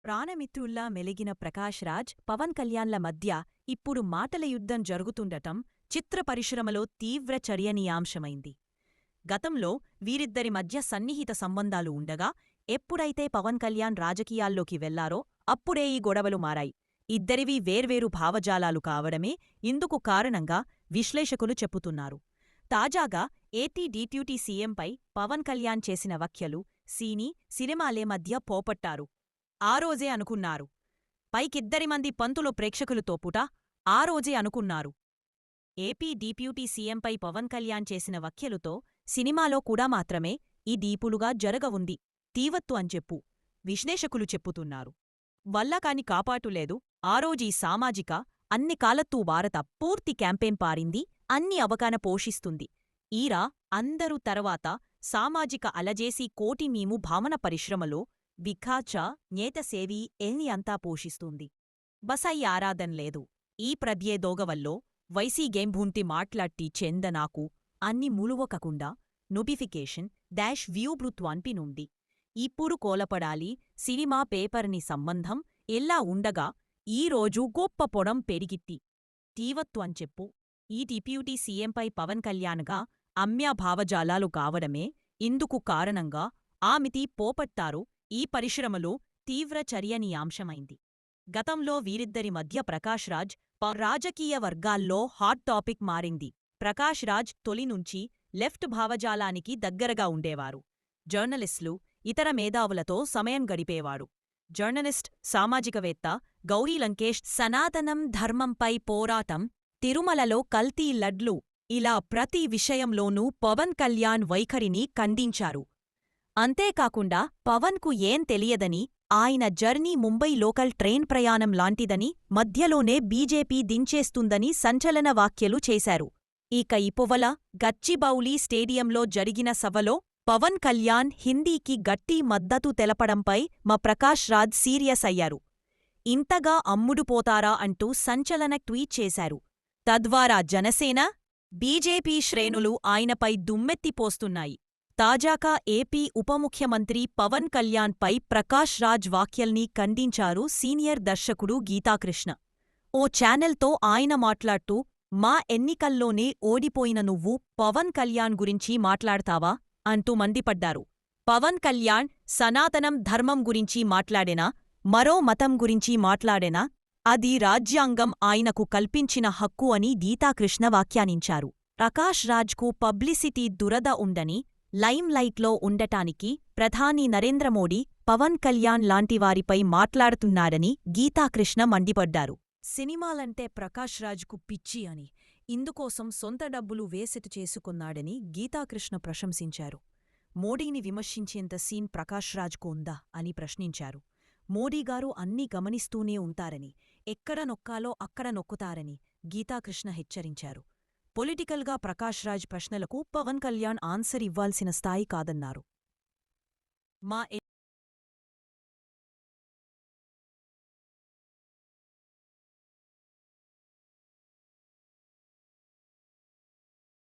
ప్రాణమిత్రుల్లా మెలిగిన ప్రకాష్ రాజ్, పవన్ కళ్యాణ్ల మధ్య ఇప్పుడు మాటల యుద్ధం జరుగుతుండటం చిత్ర పరిశ్రమలో తీవ్ర చర్యనీయాంశమైంది. గతంలో వీరిద్దరి మధ్య సన్నిహిత సంబంధాలు ఉండగా, ఎప్పుడైతే పవన్ కళ్యాణ్ రాజకీయాల్లోకి వెళ్లారో అప్పుడే ఈ గొడవలు మారాయి. ఇద్దరివీ వేర్వేరు భావజాలాలు కావడమే ఇందుకు కారణంగా విశ్లేషకులు చెప్పుతున్నారు. తాజాగా ఏపీ డిప్యూటీ సీఎంపై పవన్ కళ్యాణ్ చేసిన వ్యాఖ్యలు సినిమాలే మధ్య పోపట్టారు. ఆ రోజే అనుకున్నారు. పైకిద్దరి మంది పంతులు ప్రేక్షకులు తోపుట ఆ రోజే అనుకున్నారు. ఏపీ డిప్యూటీ సీఎంపై పవన్ కళ్యాణ్ చేసిన వ్యాఖ్యలుతో సినిమాలో కూడా మాత్రమే ఈ డీపులుగా జరగవుంది తీవత్తు అంచెప్పు విశ్లేషకులు చెప్పుతున్నారు. వల్లకాని కాపాటులేదు. ఆ రోజీ సామాజిక అన్ని కాలత్తూ భారత పూర్తి క్యాంపెయిన్ పారింది. అన్ని అవగాన పోషిస్తుంది. ఈరా అందరూ తర్వాత సామాజిక అలజేసి కోటి మీము భావన పరిశ్రమలో విఖాచ నేతసేవి ఎన్ని అంతా పోషిస్తుంది. బసై ఆరాధన్లేదు. ఈ ప్రద్యేదోగవల్లో వైసీ గేంభూంటి మాట్లాట్టి చెంద నాకు అన్ని ములువకకుండా నోటిఫికేషన్ వ్యూభృత్వాన్పి నుండి ఇప్పుడు కోలపడాలి సినిమా పేపర్ని సంబంధం ఎల్లా ఉండగా ఈరోజు గొప్ప పొడం పెరిగిట్టి తీవత్తు అంచెప్పు ఈ డిప్యూటీ సీఎంపై పవన్ కళ్యాణ్గా అమ్యా భావజాలాలు కావడమే ఇందుకు కారణంగా ఆమితి పోపట్టారు. ఈ పరిశ్రమలో తీవ్ర చర్యనీయాంశమైంది. గతంలో వీరిద్దరి మధ్య ప్రకాష్ రాజ్ రాజకీయ వర్గాల్లో హాట్ టాపిక్ మారింది. ప్రకాష్ రాజ్ తొలినుంచి లెఫ్ట్ భావజాలానికి దగ్గరగా ఉండేవారు. జర్నలిస్టులు, ఇతర మేధావులతో సమయం గడిపేవాడు. జర్నలిస్ట్, సామాజికవేత్త గౌరీ లంకేష్ సనాతనం ధర్మంపై పోరాటం, తిరుమలలో కల్తీ లడ్లు ఇలా ప్రతి విషయంలోనూ పవన్ కళ్యాణ్ వైఖరిని ఖండించారు. అంతేకాకుండా పవన్కు ఏం తెలియదని, ఆయన జర్నీ ముంబై లోకల్ ట్రైన్ ప్రయాణం లాంటిదని, మధ్యలోనే బీజేపీ దించేస్తుందని సంచలన వ్యాఖ్యలు చేశారు. ఇక ఇపువల గచ్చిబౌలి స్టేడియంలో జరిగిన సభలో పవన్ కళ్యాణ్ హిందీకి గట్టి మద్దతు తెలపడంపై ప్రకాష్ రాజ్ సీరియస్ అయ్యారు. ఇంతగా అమ్ముడుపోతారా అంటూ సంచలన ట్వీట్ చేశారు. తద్వారా జనసేన, బీజేపీ శ్రేణులు ఆయనపై దుమ్మెత్తిపోస్తున్నాయి. తాజాగా ఏపీ ఉపముఖ్యమంత్రి పవన్ కళ్యాణ్పై ప్రకాష్ రాజ్ వ్యాఖ్యల్ని ఖండించారు సీనియర్ దర్శకుడు గీతాకృష్ణ. ఓ ఛానెల్తో ఆయన మాట్లాడుతూ, మా ఎన్నికల్లోనే ఓడిపోయిన నువ్వు పవన్ కళ్యాణ్ గురించి మాట్లాడతావా అంటూ మండిపడ్డారు. పవన్ కళ్యాణ్ సనాతనం ధర్మం గురించి మాట్లాడేనా, మరో మతం గురించి మాట్లాడేనా, అది రాజ్యాంగం ఆయనకు కల్పించిన హక్కు అని గీతాకృష్ణ వ్యాఖ్యానించారు. ప్రకాష్ రాజ్కు పబ్లిసిటీ దురద ఉందని, లైమ్ లైట్లో ఉండటానికి ప్రధాని నరేంద్రమోడీ పవన్ కళ్యాణ్ లాంటివారిపై మాట్లాడుతున్నారని గీతాకృష్ణ మండిపడ్డారు. సినిమాలంటే ప్రకాష్ రాజ్కు పిచ్చి అని, ఇందుకోసం సొంత డబ్బులు వేసెట్ చేసుకున్నాడని గీతాకృష్ణ ప్రశంసించారు. మోడీని విమర్శించేంత సీన్ ప్రకాష్ రాజ్కు ఉందా అని ప్రశ్నించారు. మోడీగారు అన్నీ గమనిస్తూనే ఉంటారని, ఎక్కడ నొక్కాలో అక్కడ నొక్కుతారని గీతాకృష్ణ హెచ్చరించారు. పొలిటికల్గా ప్రకాష్ రాజ్ ప్రశ్నలకు పవన్ కళ్యాణ్ ఆన్సర్ ఇవ్వాల్సిన స్థాయి కాదన్నారు. మా